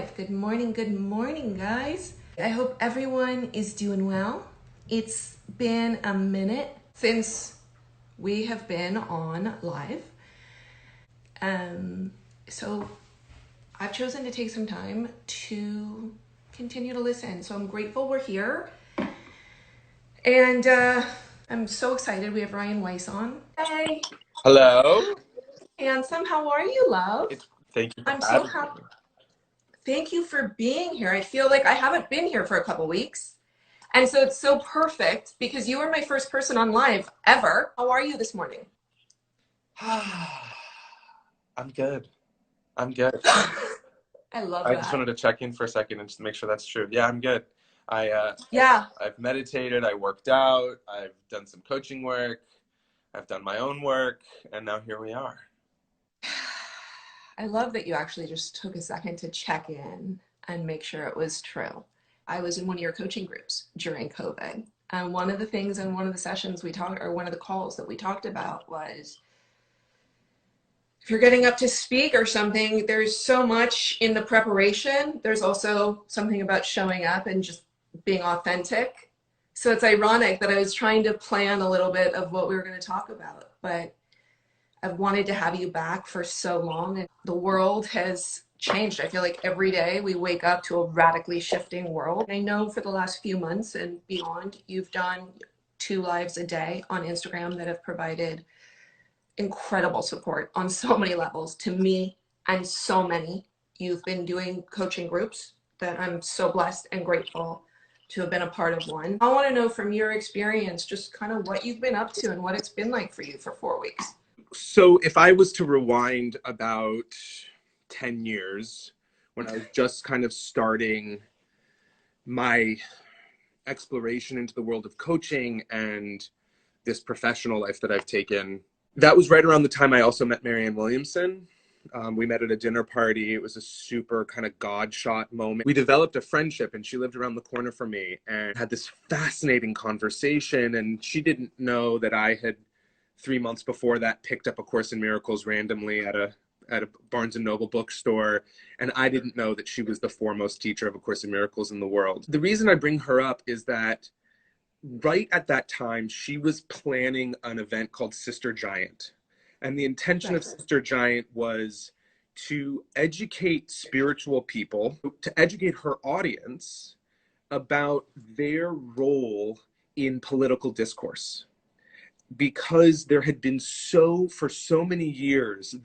Good morning, guys. I hope everyone is doing well. It's been a minute since we have been on live. So I've chosen to take some time to continue to listen. So I'm grateful we're here. And I'm so excited. We have Ryan Weiss on. Hey, Hello. handsome. How are you, love? Thank you for I'm so having happy. me. Thank you for being here. I feel like I haven't been here for a couple weeks. And so it's so perfect because you were my first person on live ever. How are you this morning? I'm good. I'm good. I love I just that. wanted to check in for a second and just make sure that's true. Yeah, I'm good. Yeah, I've meditated, I worked out, I've done some coaching work, I've done my own work, and now here we are. I love that you actually just took a second to check in and make sure it was true. I was in one of your coaching groups during COVID. And one of the things in one of the sessions we talked, or one of the calls that we talked about was if you're getting up to speak or something, there's so much in the preparation. There's also something about showing up and just being authentic. So it's ironic that I was trying to plan a little bit of what we were going to talk about, but I've wanted to have you back for so long. And the world has changed. I feel like every day we wake up to a radically shifting world. I know for the last few months and beyond, you've done 2 lives a day on Instagram that have provided incredible support on so many levels to me and so many. You've been doing coaching groups that I'm so blessed and grateful to have been a part of one. I want to know from your experience just kind of what you've been up to and what it's been like for you for 4 weeks. So if I was to rewind about 10 years, when I was just kind of starting my exploration into the world of coaching and this professional life that I've taken, that was right around the time I also met Marianne Williamson. We met at a dinner party. It was a super kind of God shot moment. We developed a friendship and she lived around the corner from me and had this fascinating conversation. And she didn't know that I had 3 months before that picked up A Course in Miracles randomly at a Barnes and Noble bookstore. And I didn't know that she was the foremost teacher of A Course in Miracles in the world. The reason I bring her up is that right at that time, she was planning an event called Sister Giant. And the intention of Sister Giant was to educate spiritual people, to educate her audience about their role in political discourse. Because there had been for so many years,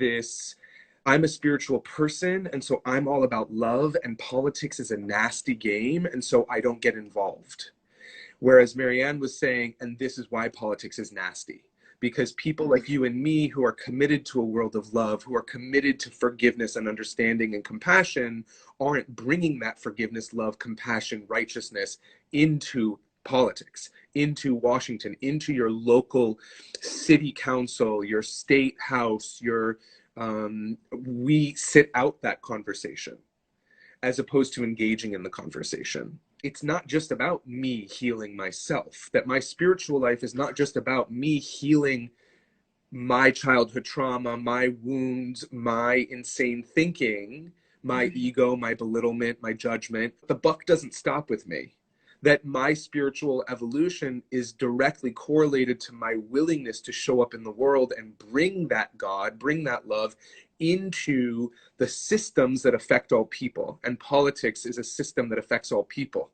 I'm a spiritual person, and so I'm all about love, and politics is a nasty game, and so I don't get involved. Whereas Marianne was saying, and this is why politics is nasty, because people like you and me who are committed to a world of love, who are committed to forgiveness and understanding and compassion, aren't bringing that forgiveness, love, compassion, righteousness into politics, into Washington, into your local city council, your state house, we sit out that conversation as opposed to engaging in the conversation. It's not just about me healing myself, that my spiritual life is not just about me healing my childhood trauma, my wounds, my insane thinking, my ego, my belittlement, my judgment. The buck doesn't stop with me. That my spiritual evolution is directly correlated to my willingness to show up in the world and bring that God, bring that love into the systems that affect all people. And politics is a system that affects all people.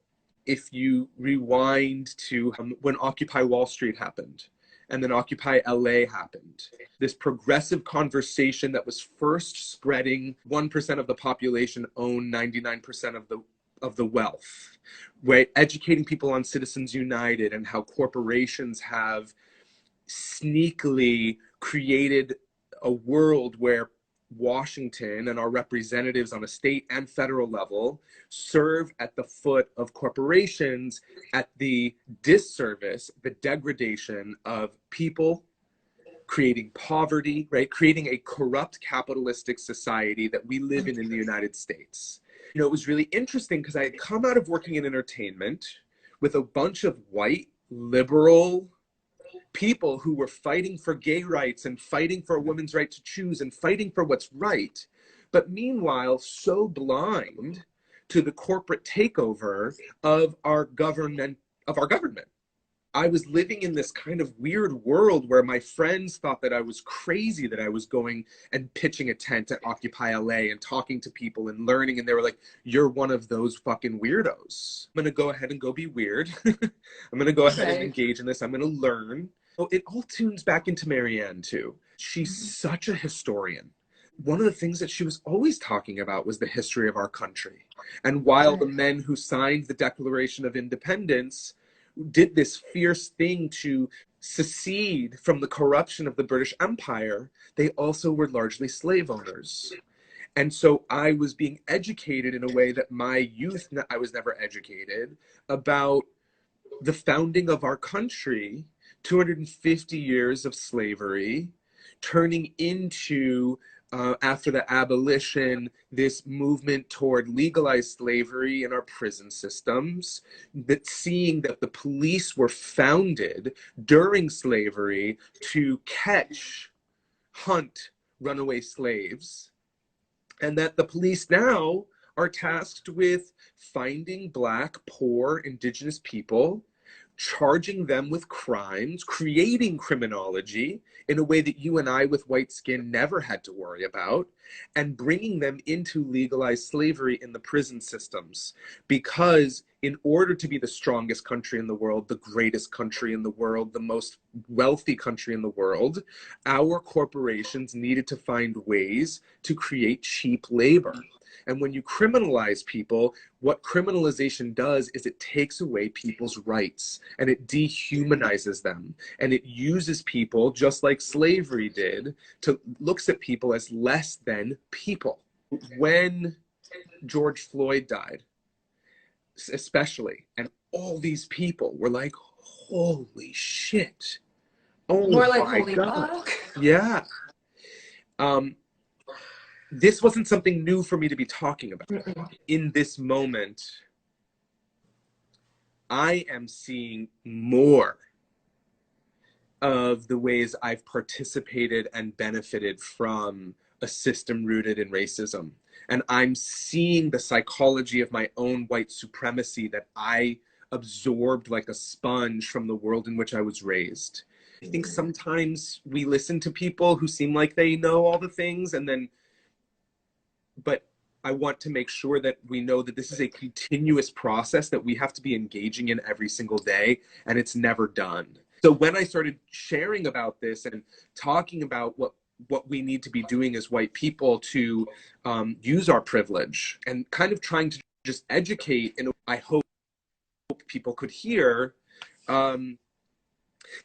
If you rewind to when Occupy Wall Street happened, and then Occupy LA happened, this progressive conversation that was first spreading 1% of the population own 99% of the wealth, right? Educating people on Citizens United and how corporations have sneakily created a world where Washington and our representatives on a state and federal level serve at the foot of corporations at the disservice, the degradation of people, creating poverty, right? Creating a corrupt capitalistic society that we live in the United States. It was really interesting because I had come out of working in entertainment with a bunch of white liberal people who were fighting for gay rights and fighting for a woman's right to choose and fighting for what's right. But meanwhile, so blind to the corporate takeover of our government, I was living in this kind of weird world where my friends thought that I was crazy, that I was going and pitching a tent at Occupy LA and talking to people and learning. And they were like, you're one of those fucking weirdos. I'm going to go ahead and go be weird. I'm going to go ahead and Right. engage in this. I'm going to learn. Oh, it all tunes back into Marianne too. She's such a historian. One of the things that she was always talking about was the history of our country. And while the Right. men who signed the Declaration of Independence did this fierce thing to secede from the corruption of the British Empire, they also were largely slave owners. And so I was being educated in a way that my youth, I was never educated about the founding of our country, 250 years of slavery, turning into, after the abolition, this movement toward legalized slavery in our prison systems, that seeing that the police were founded during slavery to catch, hunt runaway slaves, and that the police now are tasked with finding Black, poor, Indigenous people, charging them with crimes, creating criminology in a way that you and I with white skin never had to worry about, and bringing them into legalized slavery in the prison systems. Because in order to be the strongest country in the world, the greatest country in the world, the most wealthy country in the world, our corporations needed to find ways to create cheap labor. And when you criminalize people, what criminalization does is it takes away people's rights and it dehumanizes them. And it uses people, just like slavery did, to looks at people as less than people. When George Floyd died, especially, and all these people were like, holy shit. Oh More like my holy God. fuck. Yeah. Um, this wasn't something new for me to be talking about. Mm-mm. In this moment, I am seeing more of the ways I've participated and benefited from a system rooted in racism. And I'm seeing the psychology of my own white supremacy that I absorbed like a sponge from the world in which I was raised. I think sometimes we listen to people who seem like they know all the things, and then, but I want to make sure that we know that this is a continuous process that we have to be engaging in every single day, and it's never done. So when I started sharing about this and talking about what we need to be doing as white people to use our privilege, and kind of trying to just educate, and I hope people could hear,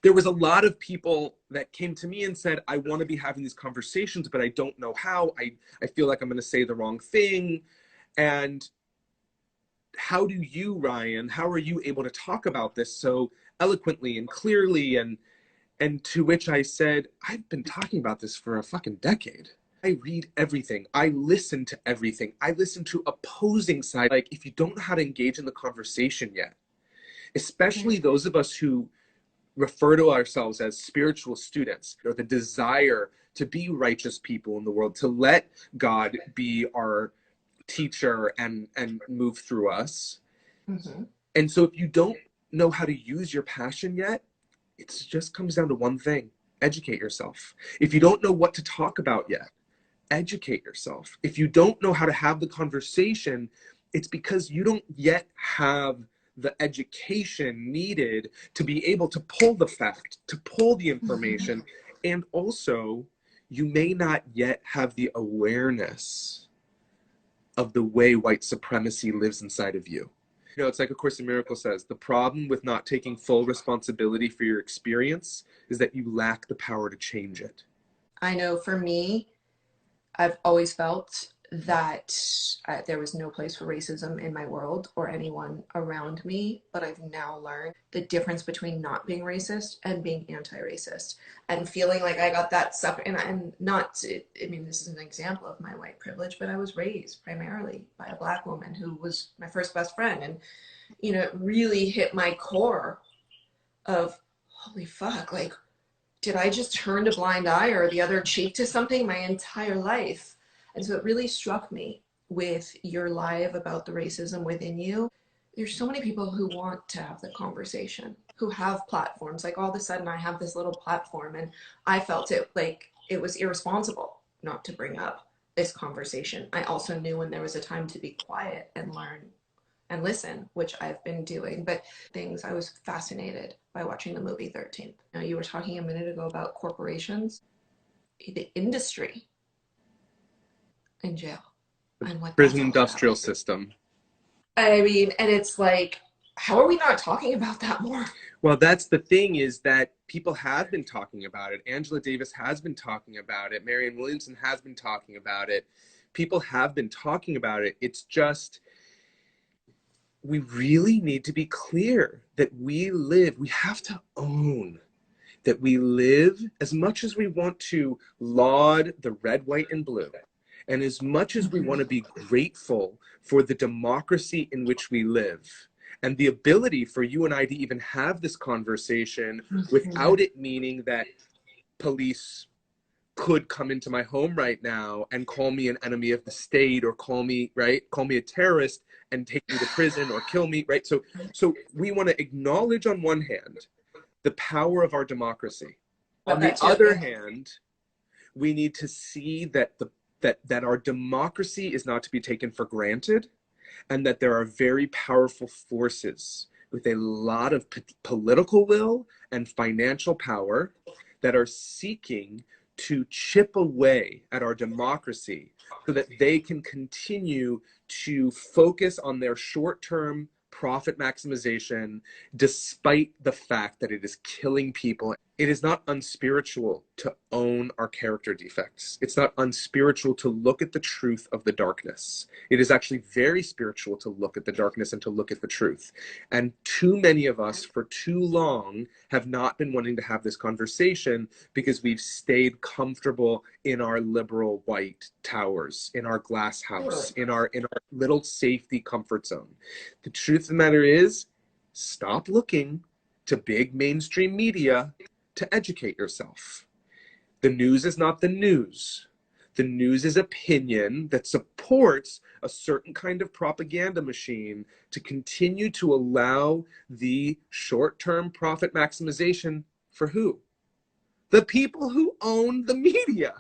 there was a lot of people that came to me and said, I want to be having these conversations, but I don't know how. I feel like I'm going to say the wrong thing. And how do you, Ryan, how are you able to talk about this so eloquently and clearly? And to which I said, I've been talking about this for a fucking decade. I read everything. I listen to everything. I listen to opposing sides. Like, if you don't know how to engage in the conversation yet, especially those of us who refer to ourselves as spiritual students, or the desire to be righteous people in the world, to let God be our teacher and move through us. Mm-hmm. And so if you don't know how to use your passion yet, it just comes down to one thing: educate yourself. If you don't know what to talk about yet, educate yourself. If you don't know how to have the conversation, it's because you don't yet have the education needed to be able to pull the fact, to pull the information. And also, you may not yet have the awareness of the way white supremacy lives inside of you. You know, it's like A Course in Miracles says, the problem with not taking full responsibility for your experience is that you lack the power to change it. I know for me, I've always felt that there was no place for racism in my world or anyone around me, but I've now learned the difference between not being racist and being anti-racist, and feeling like I got that stuff. And not, I mean, this is an example of my white privilege, but I was raised primarily by a Black woman who was my first best friend. And, you know, it really hit my core of, holy fuck, like, did I just turn a blind eye or the other cheek to something my entire life? And so it really struck me. with your live about the racism within you, there's so many people who want to have the conversation, who have platforms. Like all of a sudden, I have this little platform, and I felt it like it was irresponsible not to bring up this conversation. I also knew when there was a time to be quiet and learn and listen, which I've been doing. But things, I was fascinated by watching the movie 13th. Now, you were talking a minute ago about corporations, the industry in jail, and what Prison that's all industrial about. system. I mean, and it's like, how are we not talking about that more? Well, that's the thing, is that people have been talking about it. Angela Davis has been talking about it. Marianne Williamson has been talking about it. People have been talking about it. It's just, we really need to be clear that we have to own that we live, as much as we want to laud the red, white, and blue, and as much as we want to be grateful for the democracy in which we live, and the ability for you and I to even have this conversation without it meaning that police could come into my home right now and call me an enemy of the state, or call me a terrorist and take me to prison or kill me, right? So we want to acknowledge on one hand the power of our democracy. On the other hand, we need to see that that our democracy is not to be taken for granted, and that there are very powerful forces with a lot of political will and financial power that are seeking to chip away at our democracy so that they can continue to focus on their short-term profit maximization, despite the fact that it is killing people. It is not unspiritual to own our character defects. It's not unspiritual to look at the truth of the darkness. It is actually very spiritual to look at the darkness and to look at the truth. And too many of us for too long have not been wanting to have this conversation because we've stayed comfortable in our liberal white towers, in our glass house, in our little safety comfort zone. The truth of the matter is, stop looking to big mainstream media to educate yourself. The news is not the news. The news is opinion that supports a certain kind of propaganda machine to continue to allow the short-term profit maximization for who? The people who own the media.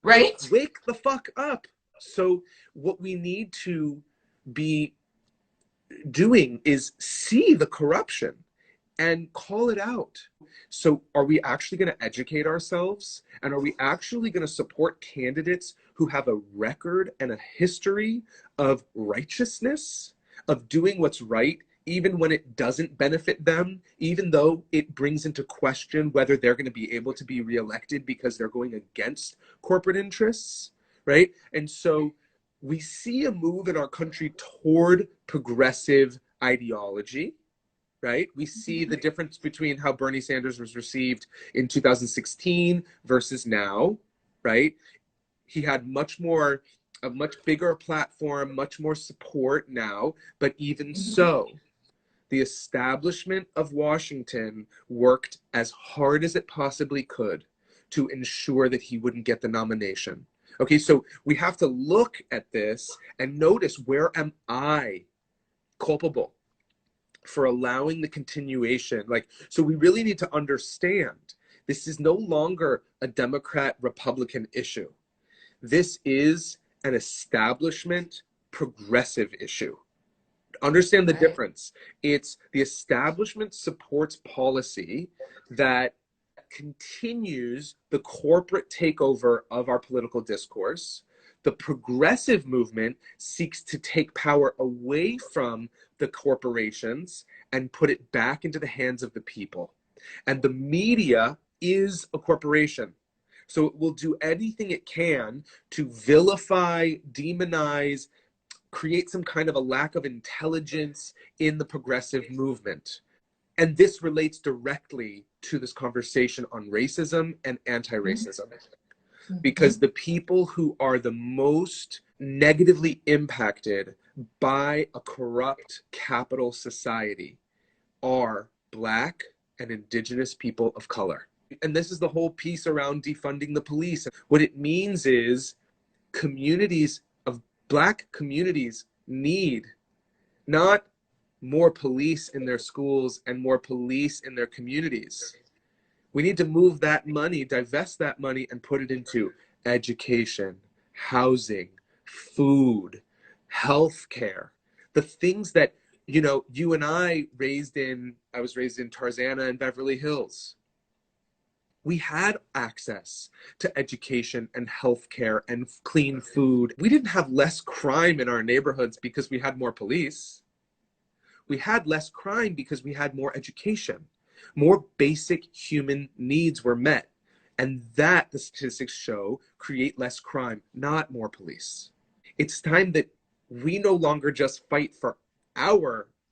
Right? Wake the fuck up. So what we need to be doing is see the corruption and call it out. So are we actually going to educate ourselves? And are we actually going to support candidates who have a record and a history of righteousness, of doing what's right, even when it doesn't benefit them, even though it brings into question whether they're going to be able to be reelected because they're going against corporate interests, right? And so we see a move in our country toward progressive ideology, right? We see the difference between how Bernie Sanders was received in 2016 versus now, right? He had a much bigger platform, much more support now, but even so, the establishment of Washington worked as hard as it possibly could to ensure that he wouldn't get the nomination. Okay, so we have to look at this and notice, where am I culpable for allowing the continuation? So we really need to understand this is no longer a Democrat Republican issue. This is an establishment progressive issue. Understand the difference. It's the establishment supports policy that continues the corporate takeover of our political discourse. The progressive movement seeks to take power away from the corporations and put it back into the hands of the people. And the media is a corporation. So it will do anything it can to vilify, demonize, create some kind of a lack of intelligence in the progressive movement. And this relates directly to this conversation on racism and anti-racism. Because the people who are the most negatively impacted by a corrupt capital society are Black and Indigenous people of color. And this is the whole piece around defunding the police. What it means is communities of Black communities need not more police in their schools and more police in their communities. We need to move that money, divest that money, and put it into education, housing, food, healthcare, the things that, you know, you and I was raised in Tarzana and Beverly Hills. We had access to education and healthcare and clean food. We didn't have less crime in our neighborhoods because we had more police. We had less crime because we had more education. More basic human needs were met. And that, the statistics show, create less crime, not more police. It's time that we no longer just fight for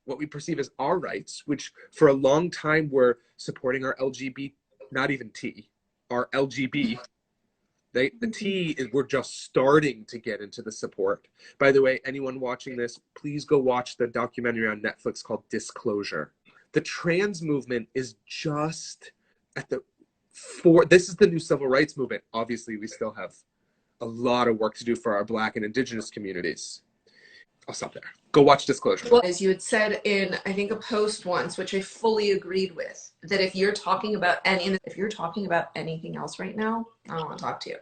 what we perceive as our rights, which for a long time were supporting our LGBT, not even T, our LGB. The T is, we're just starting to get into the support. By the way, anyone watching this, please go watch the documentary on Netflix called Disclosure. The trans movement is just at this is the new civil rights movement. Obviously, we still have a lot of work to do for our Black and Indigenous communities. I'll stop there. Go watch Disclosure. Well, as you had said in, I think, a post once, which I fully agreed with, that if you're talking about anything else right now, I don't want to talk to you.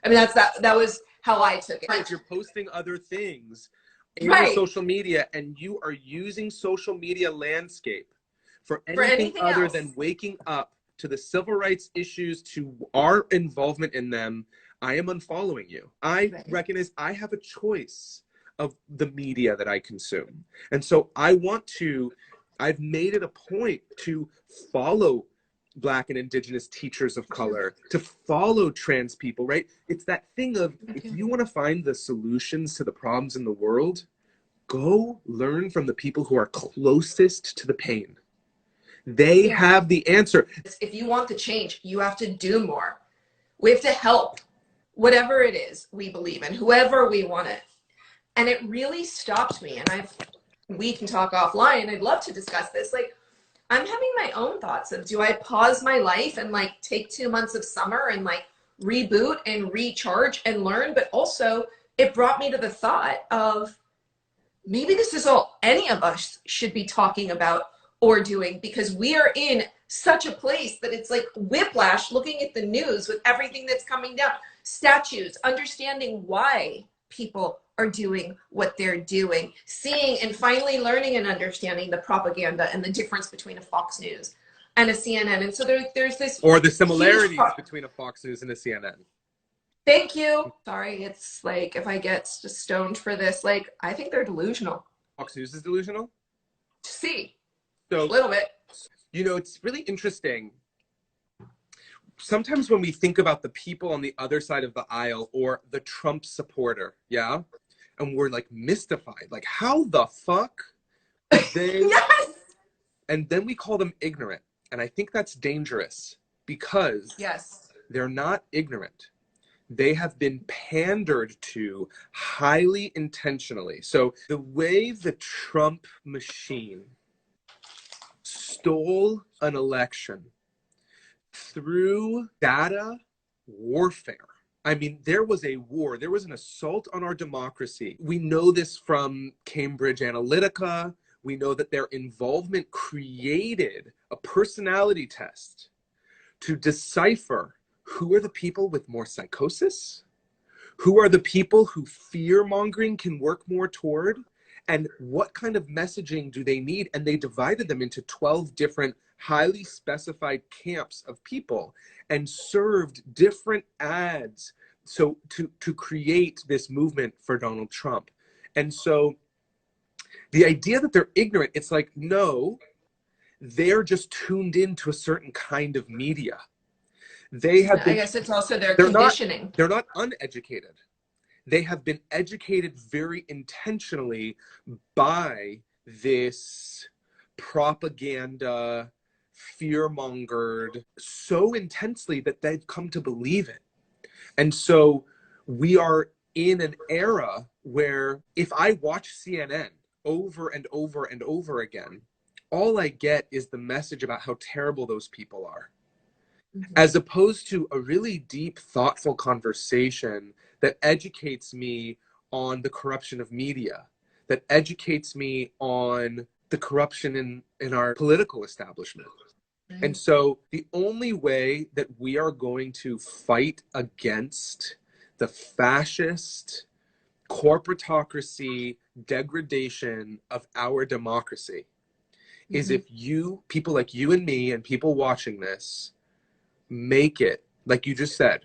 I mean, that was how I took it. Right, if you're posting other things in right. social media and you are using social media landscape for anything other else than waking up to the civil rights issues, to our involvement in them, I am unfollowing you. I recognize I have a choice of the media that I consume. And so I've made it a point to follow Black and Indigenous teachers of color, to follow trans people, right? It's that thing of, if you want to find the solutions to the problems in the world, go learn from the people who are closest to the pain. They have the answer. If you want the change, you have to do more. We have to help whatever it is we believe in, whoever we want it. And it really stopped me. And we can talk offline. I'd love to discuss this. Like, I'm having my own thoughts of, do I pause my life and like take 2 months of summer and like reboot and recharge and learn? But also it brought me to the thought of, maybe this is all any of us should be talking about or doing, because we are in such a place that it's like whiplash looking at the news with everything that's coming down, statues, understanding why people are doing what they're doing, seeing and finally learning and understanding the propaganda and the difference between a Fox News and a CNN. And so there's this, or the similarities between a Fox News and a CNN. Thank you. Sorry, it's like, if I get stoned for this, like, I think they're delusional. Fox News is delusional? See, so a little bit. You know, it's really interesting. Sometimes when we think about the people on the other side of the aisle or the Trump supporter, yeah, and we're like mystified, like, how the fuck they yes, and then we call them ignorant. And I think that's dangerous, because they're not ignorant. They have been pandered to highly intentionally. So the way the Trump machine stole an election through data warfare. I mean, there was a war. There was an assault on our democracy. We know this from Cambridge Analytica. We know that their involvement created a personality test to decipher who are the people with more psychosis, who are the people who fear-mongering can work more toward, and what kind of messaging do they need? And they divided them into 12 different highly specified camps of people and served different ads so to create this movement for Donald Trump. And so the idea that they're ignorant, it's like, no, they're just tuned into a certain kind of media. They have been, I guess it's also their conditioning. They're not uneducated. They have been educated very intentionally by this propaganda, fear-mongered so intensely that they've come to believe it. And so we are in an era where if I watch CNN over and over and over again, all I get is the message about how terrible those people are. As opposed to a really deep, thoughtful conversation that educates me on the corruption of media, that educates me on the corruption in our political establishment. And so the only way that we are going to fight against the fascist corporatocracy degradation of our democracy is if you, people like you and me and people watching this, make it, like you just said,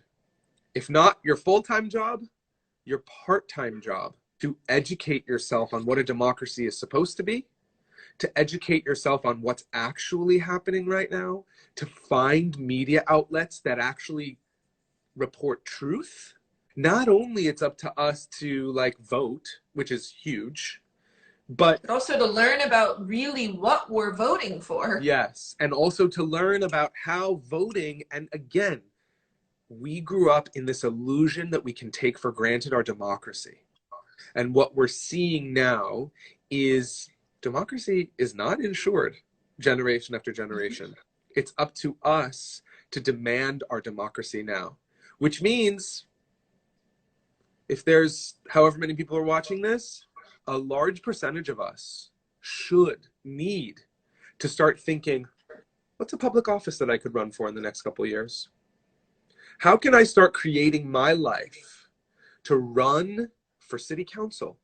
if not your full-time job, your part-time job, to educate yourself on what a democracy is supposed to be, to educate yourself on what's actually happening right now, to find media outlets that actually report truth. Not only it's up to us to like vote, which is huge, but also to learn about really what we're voting for. Yes, and also to learn about how voting, and again, we grew up in this illusion that we can take for granted our democracy. And what we're seeing now is democracy is not ensured generation after generation. It's up to us to demand our democracy now, which means if there's however many people are watching this, a large percentage of us need to start thinking, what's a public office that I could run for in the next couple of years? How can I start creating my life to run for city council,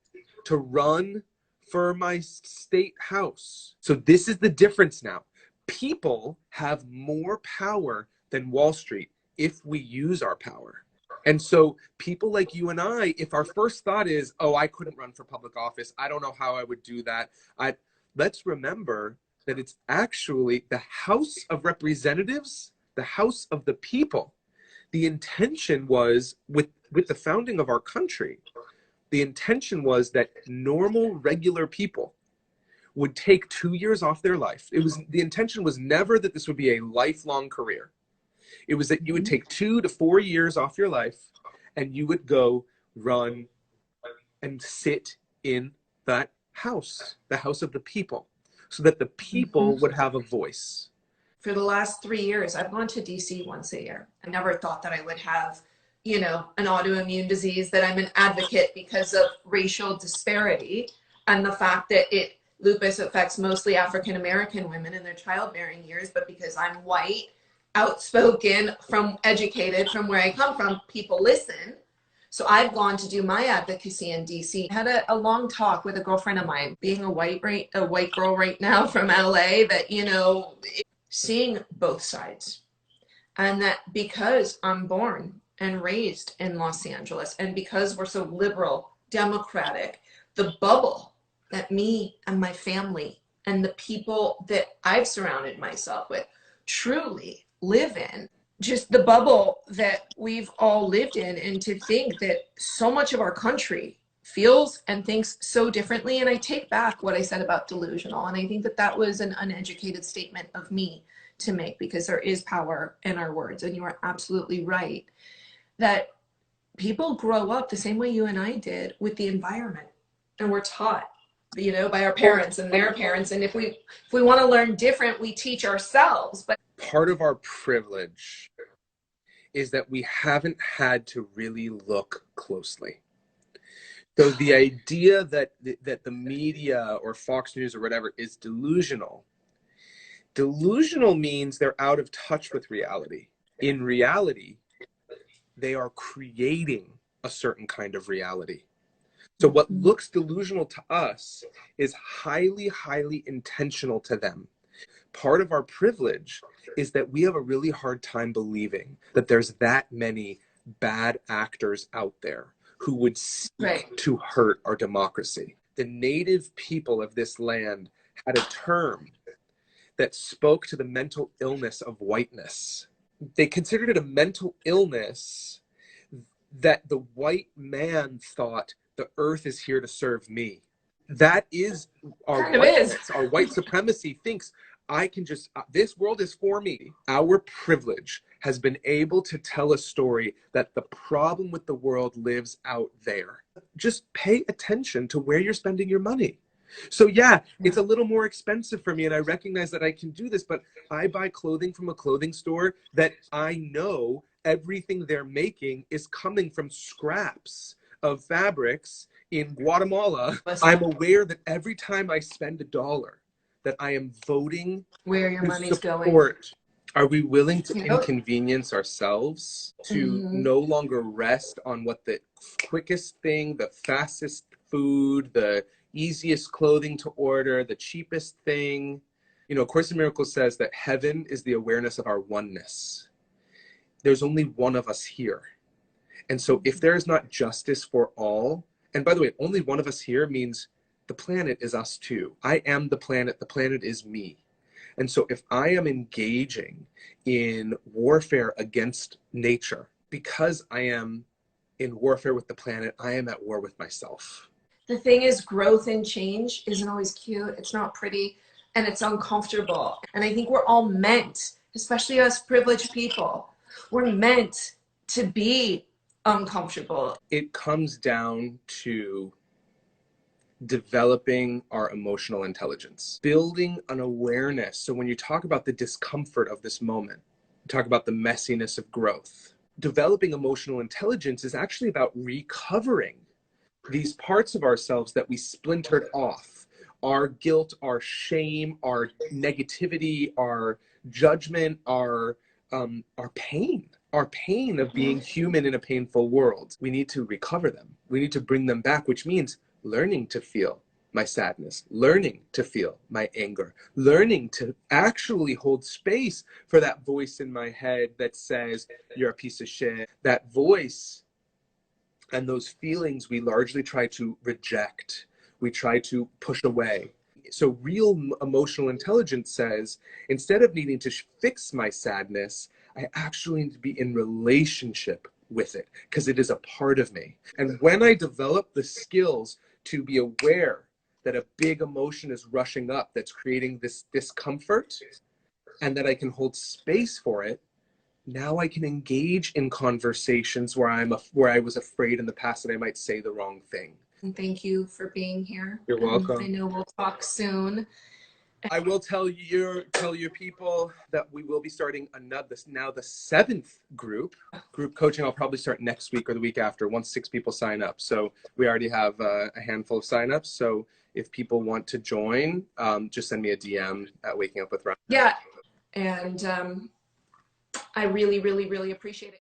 to run for my state house? So this is the difference now. People have more power than Wall Street if we use our power. And so people like you and I, if our first thought is, oh, I couldn't run for public office, I don't know how I would do that. Let's remember that it's actually the House of Representatives, the House of the people. The intention was, with the founding of our country, the intention was that normal, regular people would take 2 years off their life. The intention was never that this would be a lifelong career. It was that you would take 2 to 4 years off your life and you would go run and sit in that house, the House of the people, so that the people would have a voice. For the last 3 years, I've gone to DC once a year. I never thought that I would have, you know, an autoimmune disease, that I'm an advocate because of racial disparity and the fact that lupus affects mostly African-American women in their childbearing years, but because I'm white, outspoken, educated from where I come from, people listen. So I've gone to do my advocacy in DC. I had a long talk with a girlfriend of mine, being a white girl right now from LA, that, you know, seeing both sides. And that because I'm born and raised in Los Angeles, and because we're so liberal, democratic, the bubble that me and my family and the people that I've surrounded myself with truly live in, just the bubble that we've all lived in, and to think that so much of our country feels and thinks so differently. And I take back what I said about delusional, and I think that that was an uneducated statement of me to make, because there is power in our words. And you are absolutely right that people grow up the same way you and I did, with the environment, and we're taught, you know, by our parents and their parents. And if we want to learn different, we teach ourselves. But part of our privilege is that we haven't had to really look closely. So the idea that the media or Fox News or whatever is delusional means they're out of touch with reality. In reality, they are creating a certain kind of reality. So what looks delusional to us is highly, highly intentional to them. Part of our privilege is that we have a really hard time believing that there's that many bad actors out there who would seek to hurt our democracy. The native people of this land had a term that spoke to the mental illness of whiteness. They considered it a mental illness that the white man thought the earth is here to serve me. That is our whiteness. Our white supremacy thinks I can just, this world is for me. Our privilege has been able to tell a story that the problem with the world lives out there. Just pay attention to where you're spending your money. So yeah, it's a little more expensive for me, and I recognize that I can do this, but I buy clothing from a clothing store that I know everything they're making is coming from scraps of fabrics In Guatemala, Listen, I'm aware that every time I spend a dollar, that I am voting where your to money's going. support. Are we willing to You know? inconvenience ourselves to Mhm. no longer rest on what the quickest thing, the fastest food, the easiest clothing to order, the cheapest thing? You know, Course in Miracles says that heaven is the awareness of our oneness. There's only one of us here. And so if there is not justice for all, and by the way, only one of us here means the planet is us too. I am the planet is me. And so if I am engaging in warfare against nature, because I am in warfare with the planet, I am at war with myself. The thing is, growth and change isn't always cute. It's not pretty, and it's uncomfortable. And I think we're all meant, especially us privileged people, we're meant to be uncomfortable. It comes down to developing our emotional intelligence, building an awareness. So when you talk about the discomfort of this moment, you talk about the messiness of growth. Developing emotional intelligence is actually about recovering these parts of ourselves that we splintered off. Our guilt, our shame, our negativity, our judgment, our pain of being human in a painful world. We need to recover them. We need to bring them back, which means learning to feel my sadness, learning to feel my anger, learning to actually hold space for that voice in my head that says, you're a piece of shit. That voice and those feelings we largely try to reject, we try to push away. So real emotional intelligence says, instead of needing to fix my sadness, I actually need to be in relationship with it because it is a part of me. And when I develop the skills to be aware that a big emotion is rushing up that's creating this discomfort, and that I can hold space for it, now I can engage in conversations where where I was afraid in the past that I might say the wrong thing. And thank you for being here. You're I welcome. know we'll talk soon. I will tell your people that we will be starting now the seventh group coaching. I'll probably start next week or the week after once 6 people sign up. So we already have a handful of signups. So if people want to join, just send me a DM at Waking Up with Ryan. Yeah, and I really, really, really appreciate it.